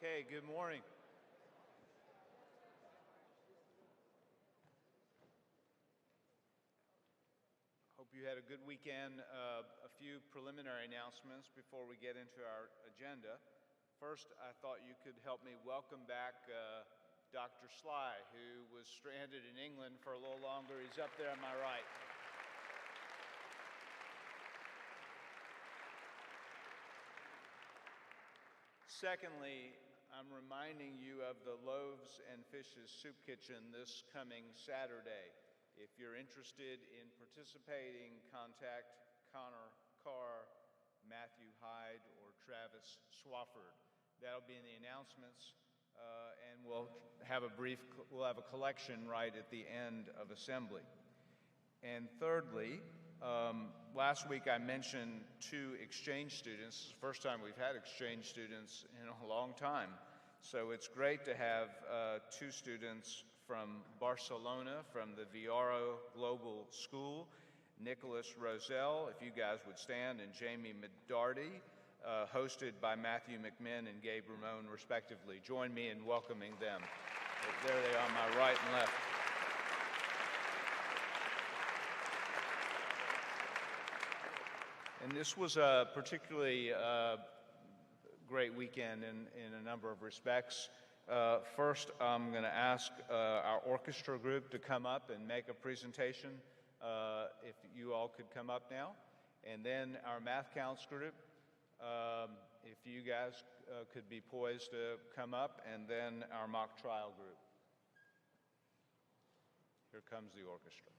Okay, good morning. Hope you had a good weekend. A few preliminary announcements before we get into our agenda. First, I thought you could help me welcome back Dr. Sly, who was stranded in England for a little longer. He's up there on my right. Secondly, I'm reminding you of the Loaves and Fishes Soup Kitchen this coming Saturday. If you're interested in participating, contact Connor Carr, Matthew Hyde, or Travis Swafford. That'll be in the announcements, and we'll have a collection right at the end of assembly. And thirdly, last week I mentioned 2 exchange students. It's the first time we've had exchange students in a long time. So it's great to have 2 students from Barcelona, from the Viaro Global School, Nicholas Roselle, if you guys would stand, and Jamie Medardi, hosted by Matthew McMinn and Gabe Ramon, respectively. Join me in welcoming them. There they are on my right and left. And this was a particularly great weekend in a number of respects. First, I'm going to ask our orchestra group to come up and make a presentation, if you all could come up now. And then our math counts group, if you guys could be poised to come up, and then our mock trial group. Here comes the orchestra.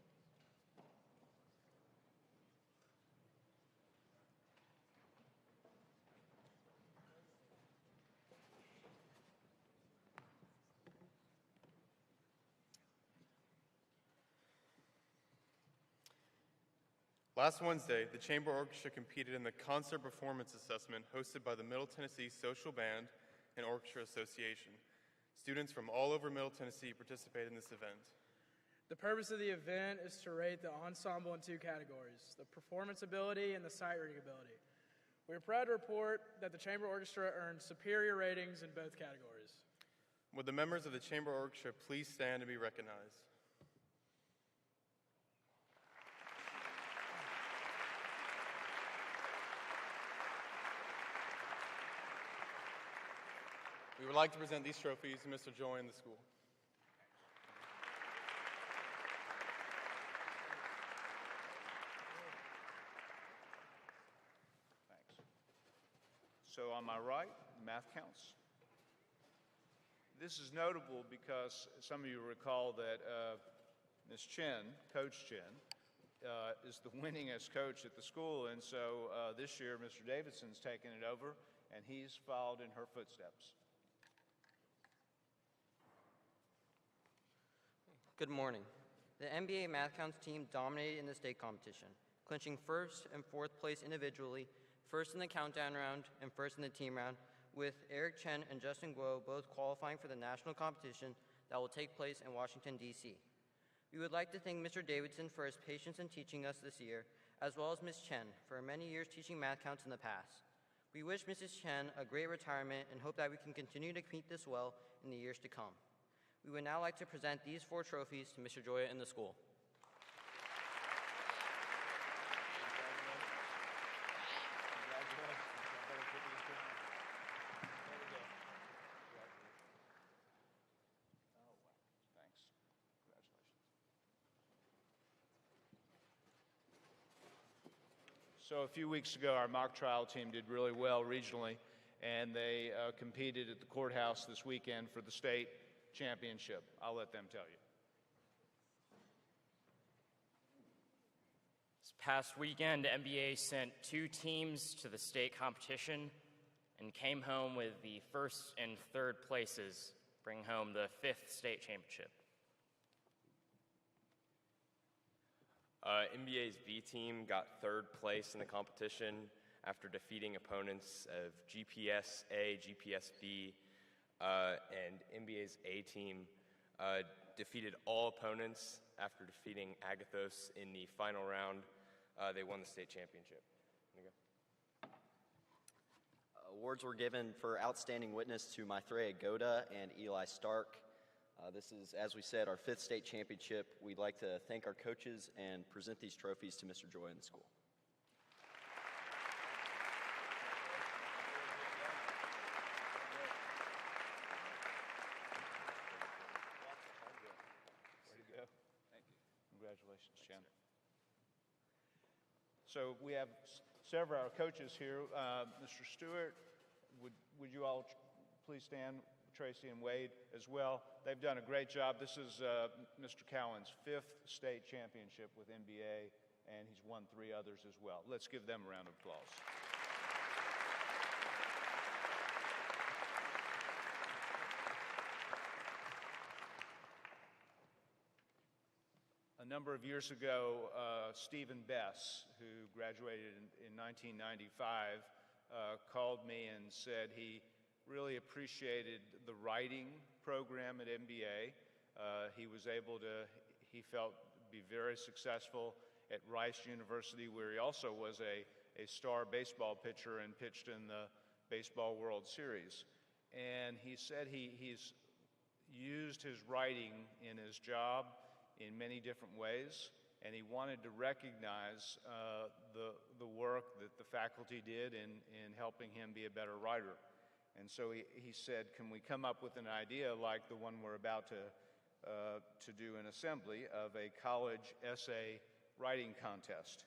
Last Wednesday, the Chamber Orchestra competed in the Concert Performance Assessment hosted by the Middle Tennessee Social Band and Orchestra Association. Students from all over Middle Tennessee participated in this event. The purpose of the event is to rate the ensemble in 2 categories, the performance ability and the sight reading ability. We are proud to report that the Chamber Orchestra earned superior ratings in both categories. Would the members of the Chamber Orchestra please stand and be recognized? We would like to present these trophies to Mr. Joy and the school. Thanks. So on my right, math counts. This is notable because some of you recall that Ms. Chen, Coach Chen, is the winningest coach at the school, and so this year Mr. Davidson's taken it over, and he's followed in her footsteps. Good morning. The NBA Math Counts team dominated in the state competition, clinching 1st and 4th place individually, 1st in the countdown round, and 1st in the team round, with Eric Chen and Justin Guo both qualifying for the national competition that will take place in Washington, D.C. We would like to thank Mr. Davidson for his patience in teaching us this year, as well as Ms. Chen for many years teaching math counts in the past. We wish Mrs. Chen a great retirement and hope that we can continue to compete this well in the years to come. We would now like to present these 4 trophies to Mr. Joya and the school. Thanks. Congratulations. So a few weeks ago, our mock trial team did really well regionally, and they competed at the courthouse this weekend for the state championship. I'll let them tell you. This past weekend, NBA sent 2 teams to the state competition and came home with the 1st and 3rd places, bringing home the 5th state championship. NBA's B team got 3rd place in the competition after defeating opponents of GPS A, GPS B, and NBA's A team defeated all opponents after defeating Agathos in the final round. They won the state championship. There you go. Awards were given for Outstanding Witness to Maithreya Goda and Eli Stark. This is, as we said, our 5th state championship. We'd like to thank our coaches and present these trophies to Mr. Joy and the school. Congratulations, Jen. So we have several of our coaches here. Mr. Stewart, would you all please stand? Tracy and Wade as well. They've done a great job. This is Mr. Cowan's 5th state championship with NBA, and he's won 3 others as well. Let's give them a round of applause. A number of years ago, Stephen Bess, who graduated in 1995, called me and said he really appreciated the writing program at MBA. He was able to, he felt, be very successful at Rice University, where he also was a star baseball pitcher and pitched in the Baseball World Series. And he said he's used his writing in his job in many different ways, and he wanted to recognize the work that the faculty did in helping him be a better writer. And so he said, can we come up with an idea like the one we're about to do in Assembly of a college essay writing contest?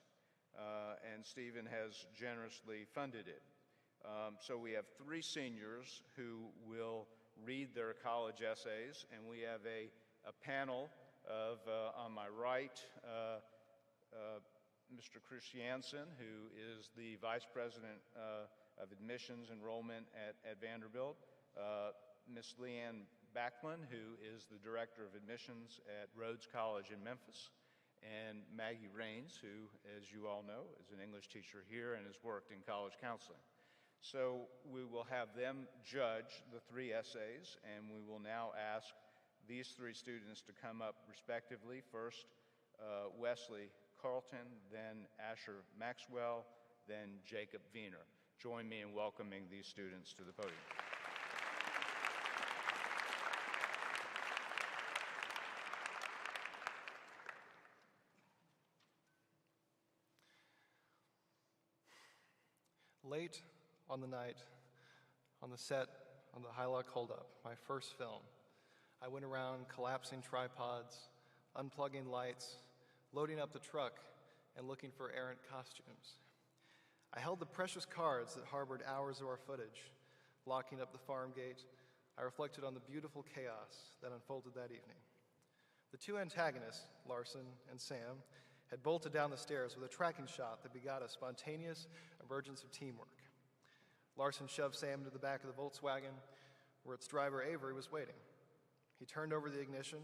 And Stephen has generously funded it. So we have 3 seniors who will read their college essays, and we have a panel of, on my right, Mr. Christiansen, who is the Vice President of Admissions Enrollment at Vanderbilt, Ms. Leanne Backlund, who is the Director of Admissions at Rhodes College in Memphis, and Maggie Rains, who, as you all know, is an English teacher here and has worked in college counseling. So we will have them judge the 3 essays, and we will now ask these 3 students to come up respectively. First, Wesley Carlton, then Asher Maxwell, then Jacob Wiener. Join me in welcoming these students to the podium. Late on the night, on the set on the Hylock Holdup, my first film, I went around collapsing tripods, unplugging lights, loading up the truck, and looking for errant costumes. I held the precious cards that harbored hours of our footage. Locking up the farm gate, I reflected on the beautiful chaos that unfolded that evening. The 2 antagonists, Larson and Sam, had bolted down the stairs with a tracking shot that begot a spontaneous emergence of teamwork. Larson shoved Sam into the back of the Volkswagen, where its driver, Avery, was waiting. He turned over the ignition,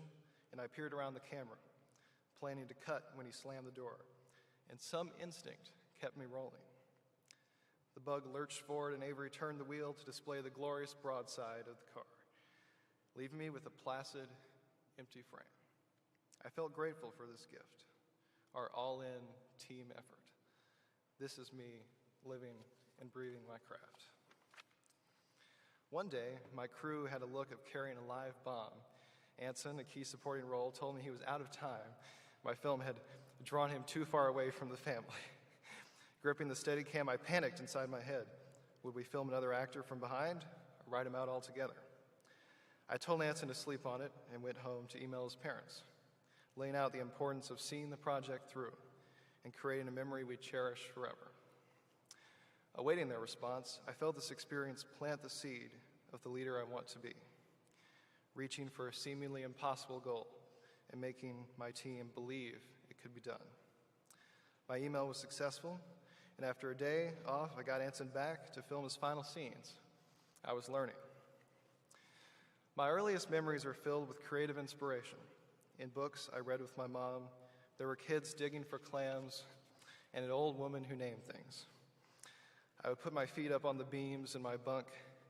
and I peered around the camera, planning to cut when he slammed the door, and some instinct kept me rolling. The bug lurched forward, and Avery turned the wheel to display the glorious broadside of the car, leaving me with a placid, empty frame. I felt grateful for this gift, our all-in team effort. This is me living and breathing my craft. One day, my crew had a look of carrying a live bomb. Anson, a key supporting role, told me he was out of time. My film had drawn him too far away from the family. Gripping the Steadicam, I panicked inside my head. Would we film another actor from behind or write him out altogether? I told Anson to sleep on it and went home to email his parents, laying out the importance of seeing the project through and creating a memory we cherish forever. Awaiting their response, I felt this experience plant the seed of the leader I want to be, reaching for a seemingly impossible goal and making my team believe it could be done. My email was successful, and after a day off, I got Anson back to film his final scenes. I was learning. My earliest memories are filled with creative inspiration. In books I read with my mom, there were kids digging for clams and an old woman who named things. I would put my feet up on the beams in my bunk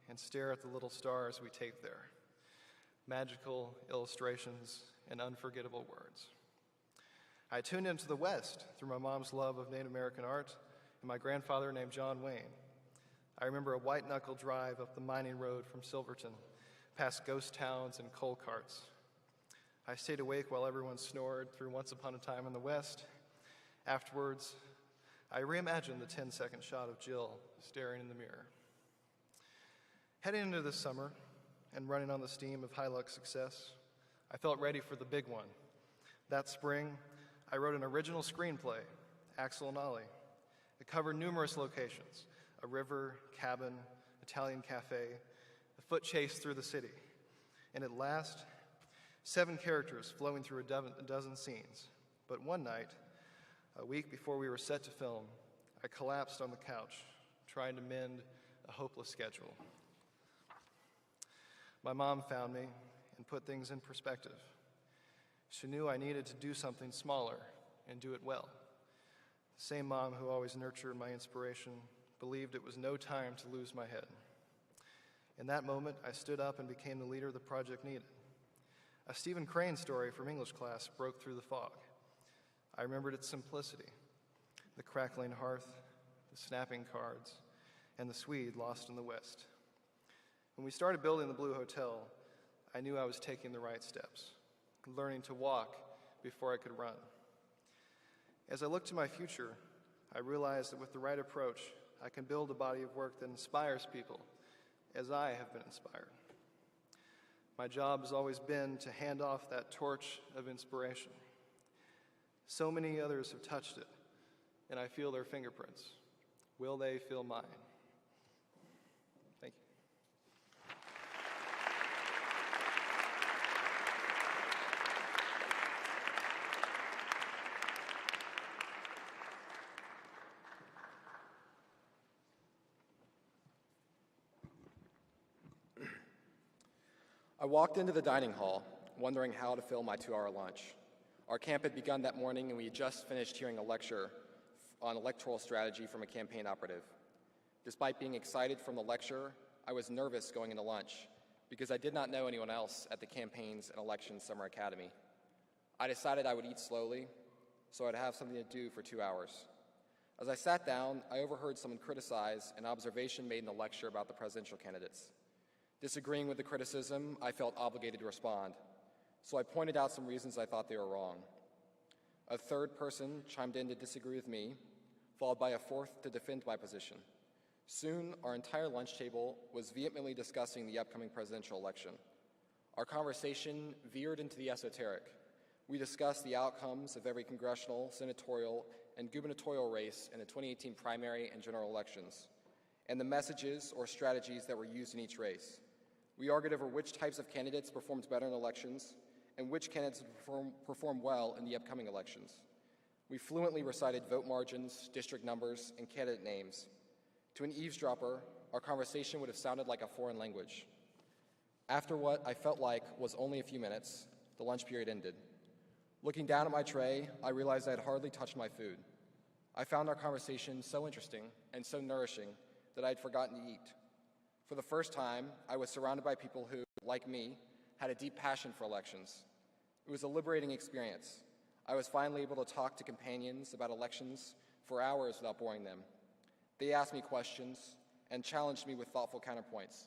and stare at the little stars we taped there. Magical illustrations and unforgettable words. I tuned into the West through my mom's love of Native American art and my grandfather named John Wayne. I remember a white-knuckle drive up the mining road from Silverton, past ghost towns and coal carts. I stayed awake while everyone snored through Once Upon a Time in the West. Afterwards, I reimagined the 10-second shot of Jill staring in the mirror. Heading into this summer and running on the steam of Hilux success, I felt ready for the big one. That spring, I wrote an original screenplay, Axel and Ollie. It covered numerous locations: a river, cabin, Italian cafe, a foot chase through the city. And at last, 7 characters flowing through a dozen scenes. But one night, a week before we were set to film, I collapsed on the couch, trying to mend a hopeless schedule. My mom found me and put things in perspective. She knew I needed to do something smaller and do it well. The same mom who always nurtured my inspiration believed it was no time to lose my head. In that moment, I stood up and became the leader the project needed. A Stephen Crane story from English class broke through the fog. I remembered its simplicity: the crackling hearth, the snapping cards, and the Swede lost in the West. When we started building the Blue Hotel, I knew I was taking the right steps, learning to walk before I could run. As I look to my future, I realized that with the right approach, I can build a body of work that inspires people, as I have been inspired. My job has always been to hand off that torch of inspiration. So many others have touched it, and I feel their fingerprints. Will they feel mine? Thank you. I walked into the dining hall, wondering how to fill my 2-hour lunch. Our camp had begun that morning, and we had just finished hearing a lecture on electoral strategy from a campaign operative. Despite being excited from the lecture, I was nervous going into lunch because I did not know anyone else at the Campaigns and Elections Summer Academy. I decided I would eat slowly, so I'd have something to do for 2 hours. As I sat down, I overheard someone criticize an observation made in the lecture about the presidential candidates. Disagreeing with the criticism, I felt obligated to respond, so I pointed out some reasons I thought they were wrong. A third person chimed in to disagree with me, followed by a fourth to defend my position. Soon, our entire lunch table was vehemently discussing the upcoming presidential election. Our conversation veered into the esoteric. We discussed the outcomes of every congressional, senatorial, and gubernatorial race in the 2018 primary and general elections, and the messages or strategies that were used in each race. We argued over which types of candidates performed better in elections and which candidates would perform well in the upcoming elections. We fluently recited vote margins, district numbers, and candidate names. To an eavesdropper, our conversation would have sounded like a foreign language. After what I felt like was only a few minutes, the lunch period ended. Looking down at my tray, I realized I had hardly touched my food. I found our conversation so interesting and so nourishing that I had forgotten to eat. For the first time, I was surrounded by people who, like me, had a deep passion for elections. It was a liberating experience. I was finally able to talk to companions about elections for hours without boring them. They asked me questions and challenged me with thoughtful counterpoints,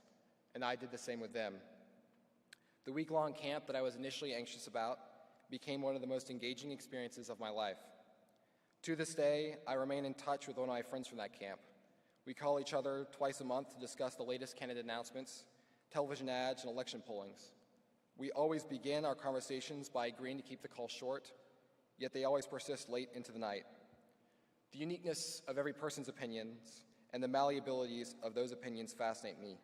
and I did the same with them. The week-long camp that I was initially anxious about became one of the most engaging experiences of my life. To this day, I remain in touch with one of my friends from that camp. We call each other twice a month to discuss the latest candidate announcements, television ads, and election pollings. We always begin our conversations by agreeing to keep the call short, yet they always persist late into the night. The uniqueness of every person's opinions and the malleabilities of those opinions fascinate me.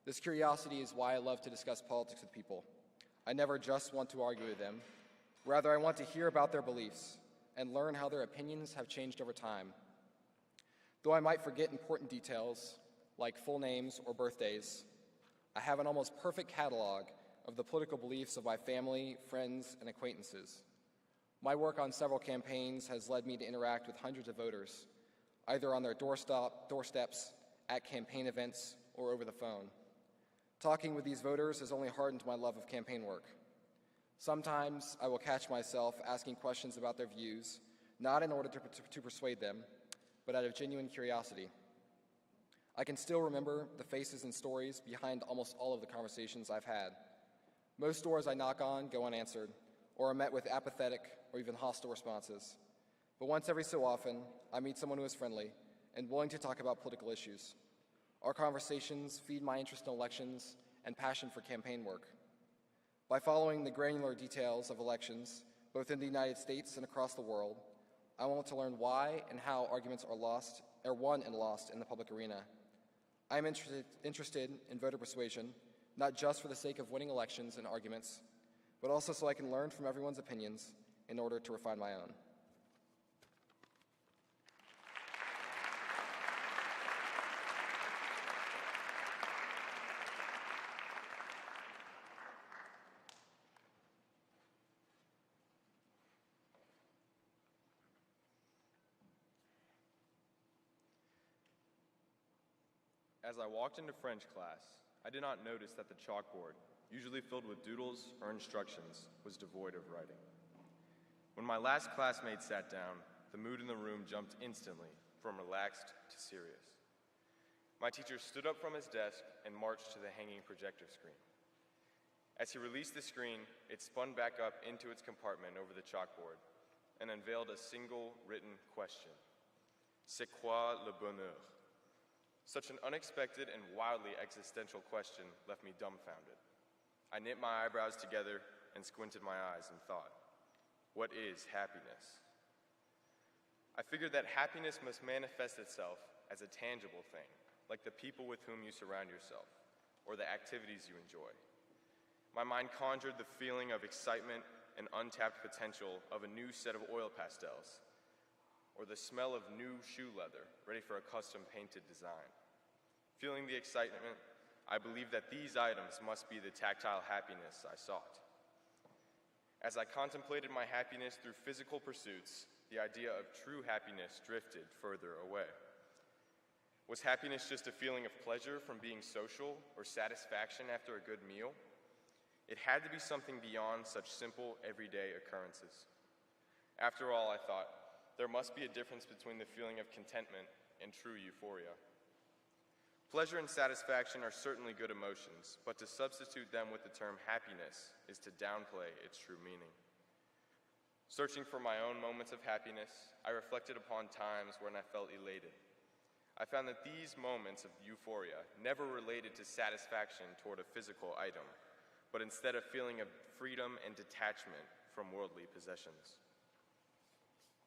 This curiosity is why I love to discuss politics with people. I never just want to argue with them. Rather, I want to hear about their beliefs and learn how their opinions have changed over time. Though I might forget important details, like full names or birthdays, I have an almost perfect catalog of the political beliefs of my family, friends, and acquaintances. My work on several campaigns has led me to interact with hundreds of voters, either on their doorsteps, at campaign events, or over the phone. Talking with these voters has only hardened my love of campaign work. Sometimes I will catch myself asking questions about their views, not in order to persuade them, but out of genuine curiosity. I can still remember the faces and stories behind almost all of the conversations I've had. Most doors I knock on go unanswered, or are met with apathetic or even hostile responses. But once every so often, I meet someone who is friendly and willing to talk about political issues. Our conversations feed my interest in elections and passion for campaign work. By following the granular details of elections, both in the United States and across the world, I want to learn why and how arguments are won and lost in the public arena. I am interested in voter persuasion, not just for the sake of winning elections and arguments, but also so I can learn from everyone's opinions in order to refine my own. As I walked into French class, I did not notice that the chalkboard, usually filled with doodles or instructions, was devoid of writing. When my last classmate sat down, the mood in the room jumped instantly from relaxed to serious. My teacher stood up from his desk and marched to the hanging projector screen. As he released the screen, it spun back up into its compartment over the chalkboard and unveiled a single written question. C'est quoi le bonheur? Such an unexpected and wildly existential question left me dumbfounded. I knit my eyebrows together and squinted my eyes and thought, what is happiness? I figured that happiness must manifest itself as a tangible thing, like the people with whom you surround yourself, or the activities you enjoy. My mind conjured the feeling of excitement and untapped potential of a new set of oil pastels, or the smell of new shoe leather ready for a custom painted design. Feeling the excitement, I believed that these items must be the tactile happiness I sought. As I contemplated my happiness through physical pursuits, the idea of true happiness drifted further away. Was happiness just a feeling of pleasure from being social or satisfaction after a good meal? It had to be something beyond such simple, everyday occurrences. After all, I thought, there must be a difference between the feeling of contentment and true euphoria. Pleasure and satisfaction are certainly good emotions, but to substitute them with the term happiness is to downplay its true meaning. Searching for my own moments of happiness, I reflected upon times when I felt elated. I found that these moments of euphoria never related to satisfaction toward a physical item, but instead a feeling of freedom and detachment from worldly possessions.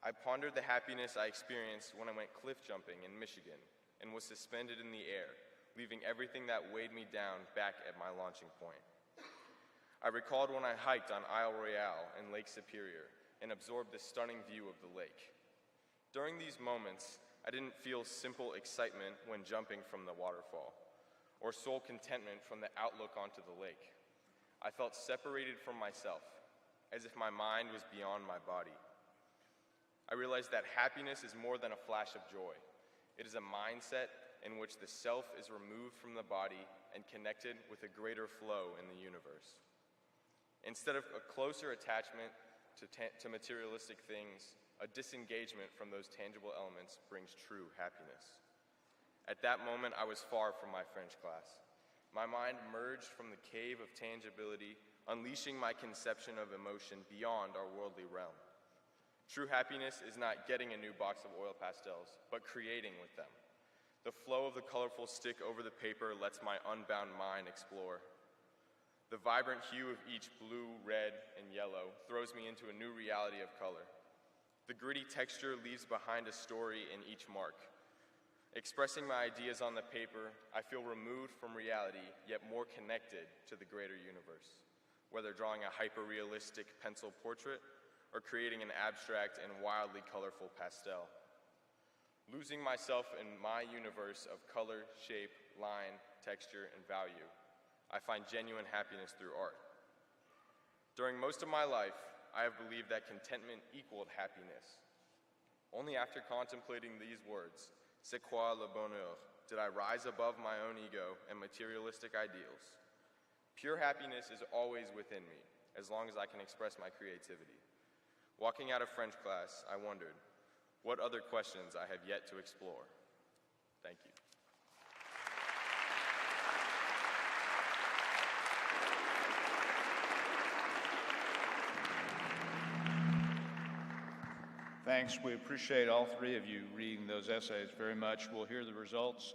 I pondered the happiness I experienced when I went cliff jumping in Michigan and was suspended in the air, leaving everything that weighed me down back at my launching point. I recalled when I hiked on Isle Royale in Lake Superior and absorbed the stunning view of the lake. During these moments, I didn't feel simple excitement when jumping from the waterfall, or sole contentment from the outlook onto the lake. I felt separated from myself, as if my mind was beyond my body. I realized that happiness is more than a flash of joy. It is a mindset in which the self is removed from the body and connected with a greater flow in the universe. Instead of a closer attachment to materialistic things, a disengagement from those tangible elements brings true happiness. At that moment, I was far from my French class. My mind merged from the cave of tangibility, unleashing my conception of emotion beyond our worldly realm. True happiness is not getting a new box of oil pastels, but creating with them. The flow of the colorful stick over the paper lets my unbound mind explore. The vibrant hue of each blue, red, and yellow throws me into a new reality of color. The gritty texture leaves behind a story in each mark. Expressing my ideas on the paper, I feel removed from reality, yet more connected to the greater universe, whether drawing a hyper-realistic pencil portrait or creating an abstract and wildly colorful pastel. Losing myself in my universe of color, shape, line, texture, and value, I find genuine happiness through art. During most of my life, I have believed that contentment equaled happiness. Only after contemplating these words, c'est quoi le bonheur, did I rise above my own ego and materialistic ideals. Pure happiness is always within me, as long as I can express my creativity. Walking out of French class, I wondered, what other questions I have yet to explore? Thank you. Thanks. We appreciate all three of you reading those essays very much. We'll hear the results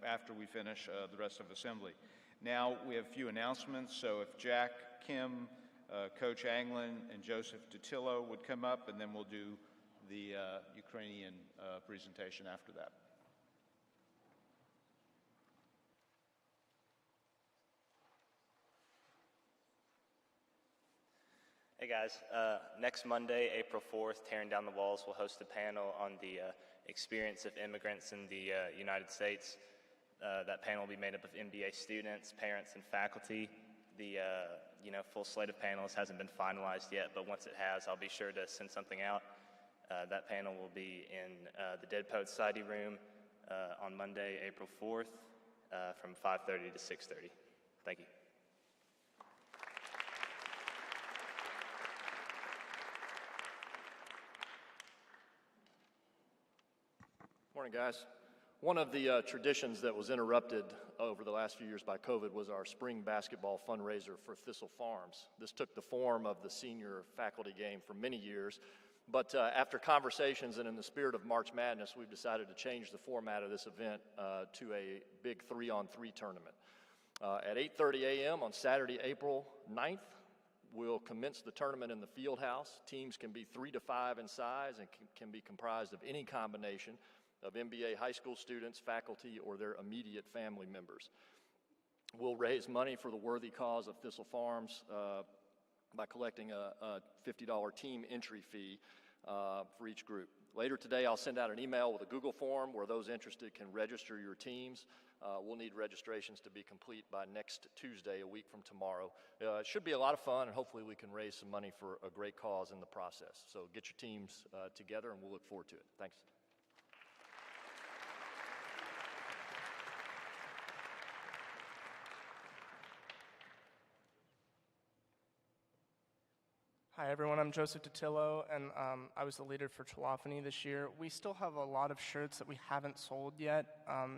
after we finish the rest of assembly. Now we have a few announcements, so if Jack, Kim, Coach Anglin, and Joseph Datillo would come up, and then we'll do the Ukrainian presentation after that. Hey guys, next Monday, April 4th, Tearing Down the Walls will host a panel on the experience of immigrants in the United States. That panel will be made up of MBA students, parents, and faculty. The full slate of panels hasn't been finalized yet, but once it has, I'll be sure to send something out. That panel will be in the Dead Poet Society room on Monday, April 4th, from 5:30 to 6:30. Thank you. Morning, guys. One of the traditions that was interrupted over the last few years by COVID was our spring basketball fundraiser for Thistle Farms. This took the form of the senior faculty game for many years, but after conversations and in the spirit of March Madness, we've decided to change the format of this event to a big 3-on-3 tournament. At 8:30 a.m. on Saturday, April 9th, we'll commence the tournament in the field house. Teams can be 3 to 5 in size and can be comprised of any combination of MBA high school students, faculty, or their immediate family members. We'll raise money for the worthy cause of Thistle Farms by collecting a $50 team entry fee for each group. Later today, I'll send out an email with a Google form where those interested can register your teams. We'll need registrations to be complete by next Tuesday, a week from tomorrow. It should be a lot of fun, and hopefully we can raise some money for a great cause in the process. So get your teams together, and we'll look forward to it. Thanks. Hi everyone, I'm Joseph Datillo, and I was the leader for Chalophony this year. We still have a lot of shirts that we haven't sold yet,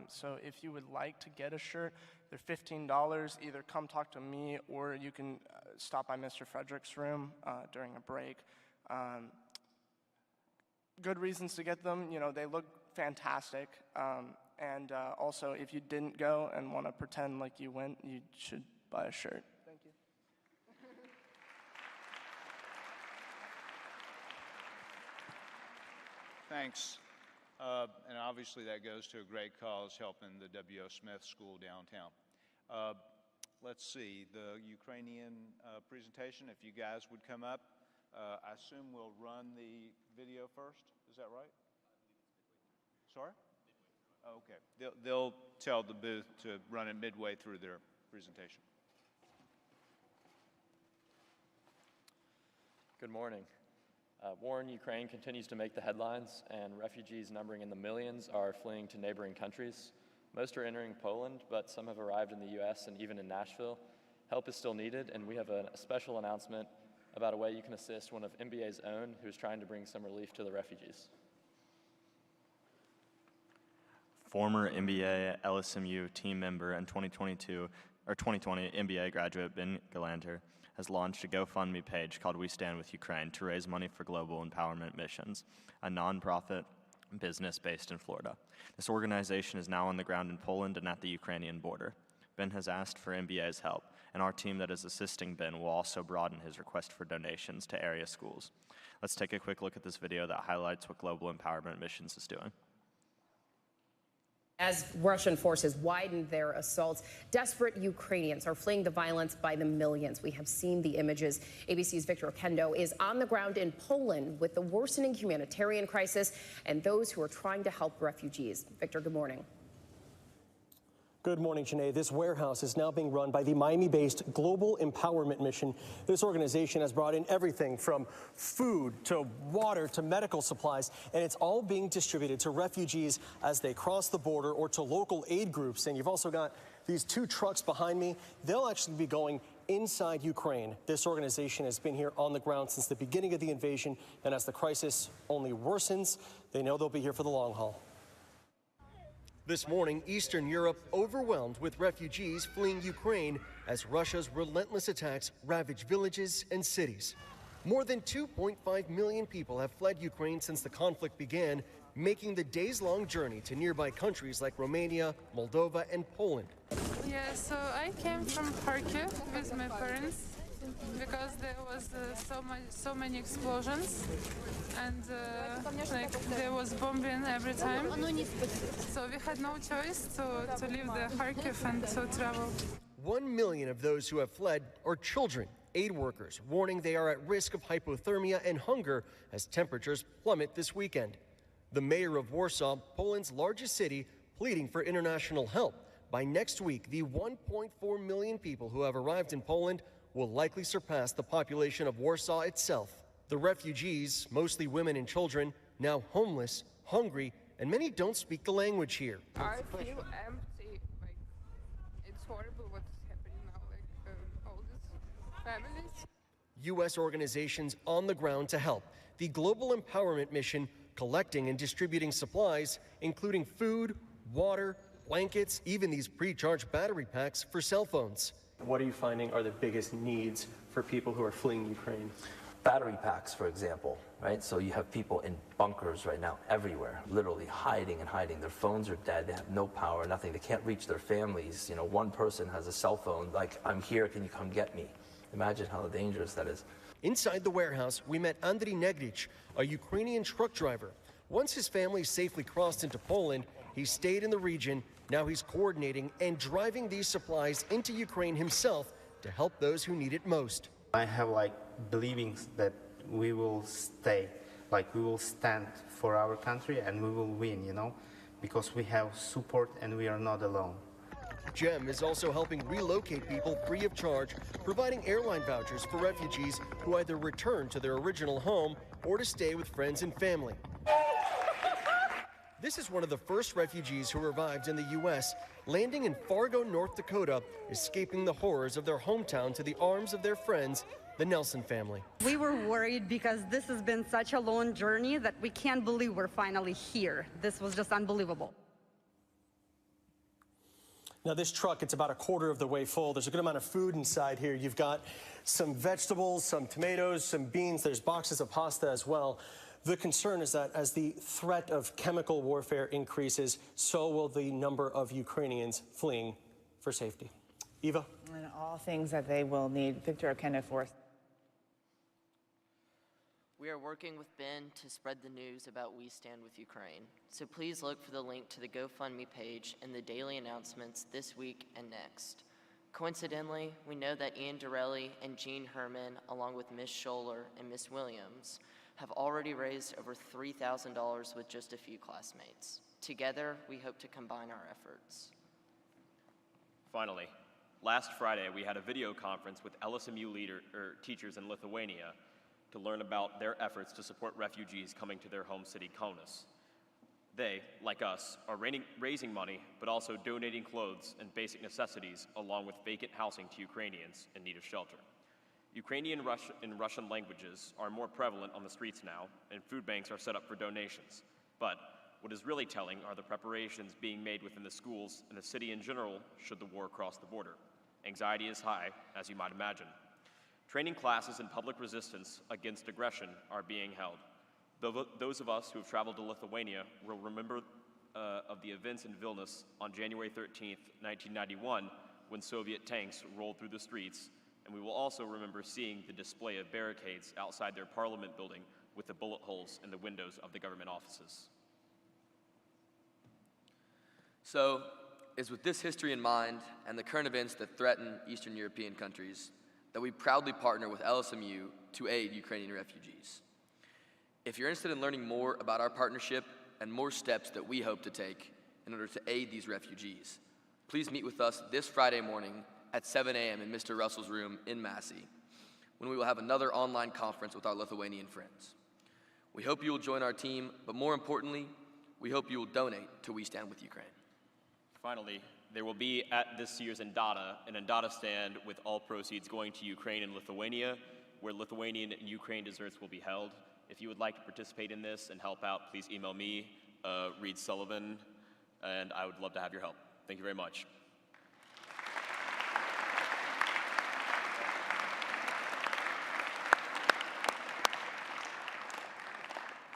so if you would like to get a shirt, they're $15. Either come talk to me or you can stop by Mr. Frederick's room during a break. Good reasons to get them, they look fantastic, and also if you didn't go and want to pretend like you went, you should buy a shirt. Thanks. And obviously that goes to a great cause, helping the W.O. Smith School downtown. Let's see, the Ukrainian presentation, if you guys would come up. I assume we'll run the video first, is that right? Sorry? Okay, they'll tell the booth to run it midway through their presentation. Good morning. War in Ukraine continues to make the headlines, and refugees numbering in the millions are fleeing to neighboring countries. Most are entering Poland, but some have arrived in the U.S. and even in Nashville. Help is still needed, and we have a special announcement about a way you can assist one of MBA's own who is trying to bring some relief to the refugees. Former MBA LSMU team member and 2020 MBA graduate Ben Galanter has launched a GoFundMe page called We Stand With Ukraine to raise money for Global Empowerment Missions, a nonprofit business based in Florida. This organization is now on the ground in Poland and at the Ukrainian border. Ben has asked for MBA's help, and our team that is assisting Ben will also broaden his request for donations to area schools. Let's take a quick look at this video that highlights what Global Empowerment Missions is doing. As Russian forces widen their assaults, desperate Ukrainians are fleeing the violence by the millions. We have seen the images. ABC's Victor Okendo is on the ground in Poland with the worsening humanitarian crisis and those who are trying to help refugees. Victor, good morning. Good morning, Janae. This warehouse is now being run by the Miami-based Global Empowerment Mission. This organization has brought in everything from food to water to medical supplies, and it's all being distributed to refugees as they cross the border or to local aid groups. And you've also got these two trucks behind me. They'll actually be going inside Ukraine. This organization has been here on the ground since the beginning of the invasion, and as the crisis only worsens, they know they'll be here for the long haul. This morning, Eastern Europe overwhelmed with refugees fleeing Ukraine as Russia's relentless attacks ravage villages and cities. More than 2.5 million people have fled Ukraine since the conflict began, making the days-long journey to nearby countries like Romania, Moldova, and Poland. Yeah, so I came from Kharkiv with my parents because there was so many explosions and like there was bombing every time. So we had no choice to leave the Kharkiv and to travel. 1 million of those who have fled are children. Aid workers warning they are at risk of hypothermia and hunger as temperatures plummet this weekend. The mayor of Warsaw, Poland's largest city, pleading for international help. By next week, the 1.4 million people who have arrived in Poland will likely surpass the population of Warsaw itself. The refugees, mostly women and children, now homeless, hungry, and many don't speak the language here. I feel empty. Like, it's horrible what's happening now. Like all these families. U.S. organizations on the ground to help. The Global Empowerment Mission collecting and distributing supplies, including food, water, blankets, even these pre-charged battery packs for cell phones. What are you finding are the biggest needs for people who are fleeing Ukraine? Battery packs, for example, right? So you have people in bunkers right now everywhere, literally hiding and hiding. Their phones are dead. They have no power, nothing. They can't reach their families. You know, one person has a cell phone, like, I'm here, can you come get me? Imagine how dangerous that is. Inside the warehouse, we met Andriy Negric, a Ukrainian truck driver. Once his family safely crossed into Poland, he stayed in the region. Now he's coordinating and driving these supplies into Ukraine himself to help those who need it most. I have believing that we will stay, we will stand for our country and we will win, because we have support and we are not alone. GEM is also helping relocate people free of charge, providing airline vouchers for refugees who either return to their original home or to stay with friends and family. This is one of the first refugees who arrived in the U.S., landing in Fargo, North Dakota, escaping the horrors of their hometown to the arms of their friends, the Nelson family. We were worried because this has been such a long journey that we can't believe we're finally here. This was just unbelievable. Now this truck, it's about a quarter of the way full. There's a good amount of food inside here. You've got some vegetables, some tomatoes, some beans. There's boxes of pasta as well. The concern is that as the threat of chemical warfare increases, so will the number of Ukrainians fleeing for safety. Eva? And all things that they will need. Victor Oquendo for us. We are working with Ben to spread the news about We Stand with Ukraine. So please look for the link to the GoFundMe page in the daily announcements this week and next. Coincidentally, we know that Ian Dorelli and Jean Herman, along with Ms. Scholler and Ms. Williams, have already raised over $3,000 with just a few classmates. Together, we hope to combine our efforts. Finally, last Friday, we had a video conference with LSMU teachers in Lithuania to learn about their efforts to support refugees coming to their home city, Kaunas. They, like us, are raising money, but also donating clothes and basic necessities, along with vacant housing to Ukrainians in need of shelter. Ukrainian and Russian languages are more prevalent on the streets now, and food banks are set up for donations. But what is really telling are the preparations being made within the schools and the city in general should the war cross the border. Anxiety is high, as you might imagine. Training classes in public resistance against aggression are being held. Those of us who have traveled to Lithuania will remember of the events in Vilnius on January 13th, 1991, when Soviet tanks rolled through the streets, and we will also remember seeing the display of barricades outside their parliament building with the bullet holes in the windows of the government offices. So, it's with this history in mind and the current events that threaten Eastern European countries that we proudly partner with LSMU to aid Ukrainian refugees. If you're interested in learning more about our partnership and more steps that we hope to take in order to aid these refugees, please meet with us this Friday morning at 7 a.m. in Mr. Russell's room in Massey, when we will have another online conference with our Lithuanian friends. We hope you will join our team, but more importantly, we hope you will donate to We Stand with Ukraine. Finally, there will be at this year's Endata an Endata stand with all proceeds going to Ukraine and Lithuania, where Lithuanian and Ukraine desserts will be held. If you would like to participate in this and help out, please email me, Reed Sullivan, and I would love to have your help. Thank you very much.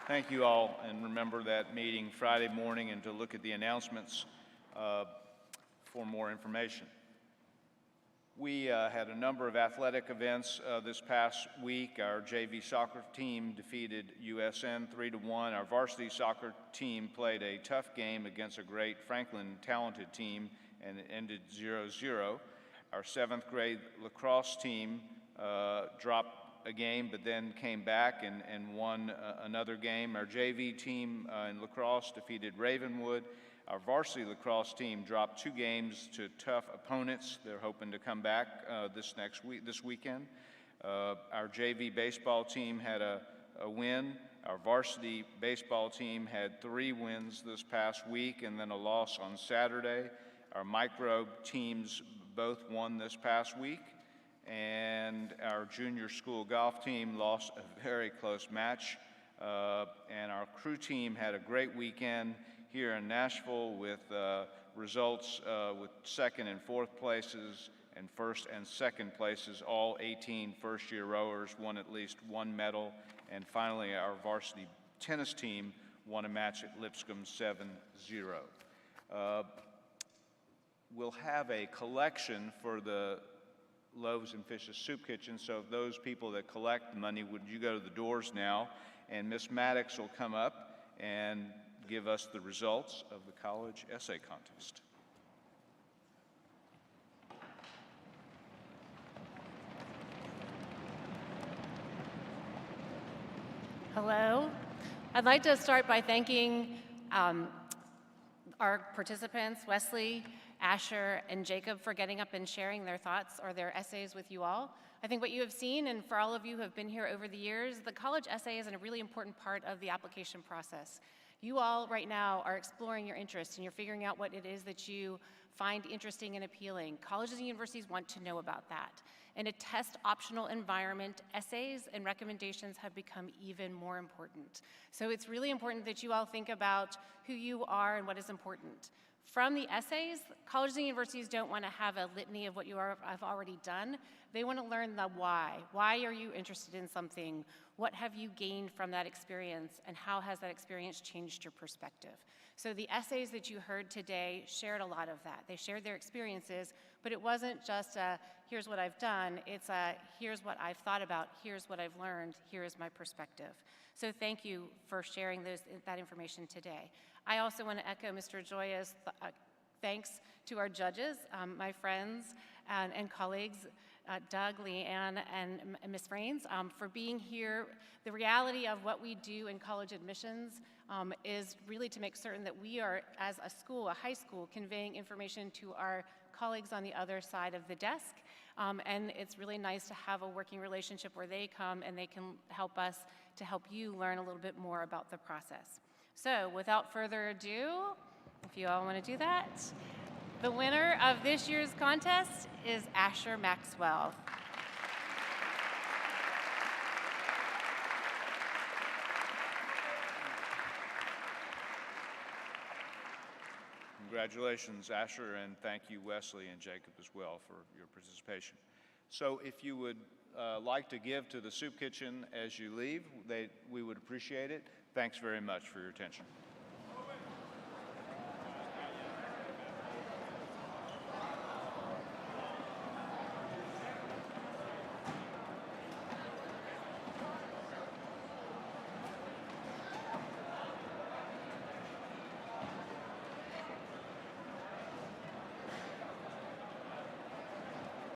Thank you all, and remember that meeting Friday morning and to look at the announcements for more information. We had a number of athletic events this past week. Our JV soccer team defeated USN 3-1. Our varsity soccer team played a tough game against a great Franklin talented team, and it ended 0-0. Our 7th grade lacrosse team dropped a game but then came back and won another game. Our JV team in lacrosse defeated Ravenwood. Our varsity lacrosse team dropped 2 games to tough opponents. They're hoping to come back this weekend. Our JV baseball team had a win. Our varsity baseball team had 3 wins this past week and then a loss on Saturday. Our micro teams both won this past week. And our junior school golf team lost a very close match. And our crew team had a great weekend here in Nashville with results with 2nd and 4th places and 1st and 2nd places. All 18 first-year rowers won at least 1 medal. And finally, our varsity tennis team won a match at Lipscomb 7-0. We'll have a collection for the Loaves and Fishes Soup Kitchen, so if those people that collect money, would you go to the doors now, and Miss Maddox will come up and give us the results of the college essay contest. Hello. I'd like to start by thanking our participants, Wesley, Asher, and Jacob, for getting up and sharing their thoughts or their essays with you all. I think what you have seen, and for all of you who have been here over the years, the college essay is a really important part of the application process. You all right now are exploring your interests and you're figuring out what it is that you find interesting and appealing. Colleges and universities want to know about that. In a test-optional environment, essays and recommendations have become even more important. So it's really important that you all think about who you are and what is important. From the essays, colleges and universities don't want to have a litany of what you have already done. They want to learn the why. Why are you interested in something? What have you gained from that experience? And how has that experience changed your perspective? So the essays that you heard today shared a lot of that. They shared their experiences, but it wasn't just a, here's what I've done. It's a, here's what I've thought about. Here's what I've learned. Here is my perspective. So thank you for sharing that information today. I also want to echo Mr. Joya's thanks to our judges, my friends and colleagues, Doug, Leanne, and Ms. Rains, for being here. The reality of what we do in college admissions is really to make certain that we are, as a school, a high school, conveying information to our colleagues on the other side of the desk. And it's really nice to have a working relationship where they come and they can help us to help you learn a little bit more about the process. So without further ado, if you all want to do that, the winner of this year's contest is Asher Maxwell. Congratulations, Asher, and thank you, Wesley and Jacob, as well, for your participation. So if you would like to give to the soup kitchen as you leave, we would appreciate it. Thanks very much for your attention.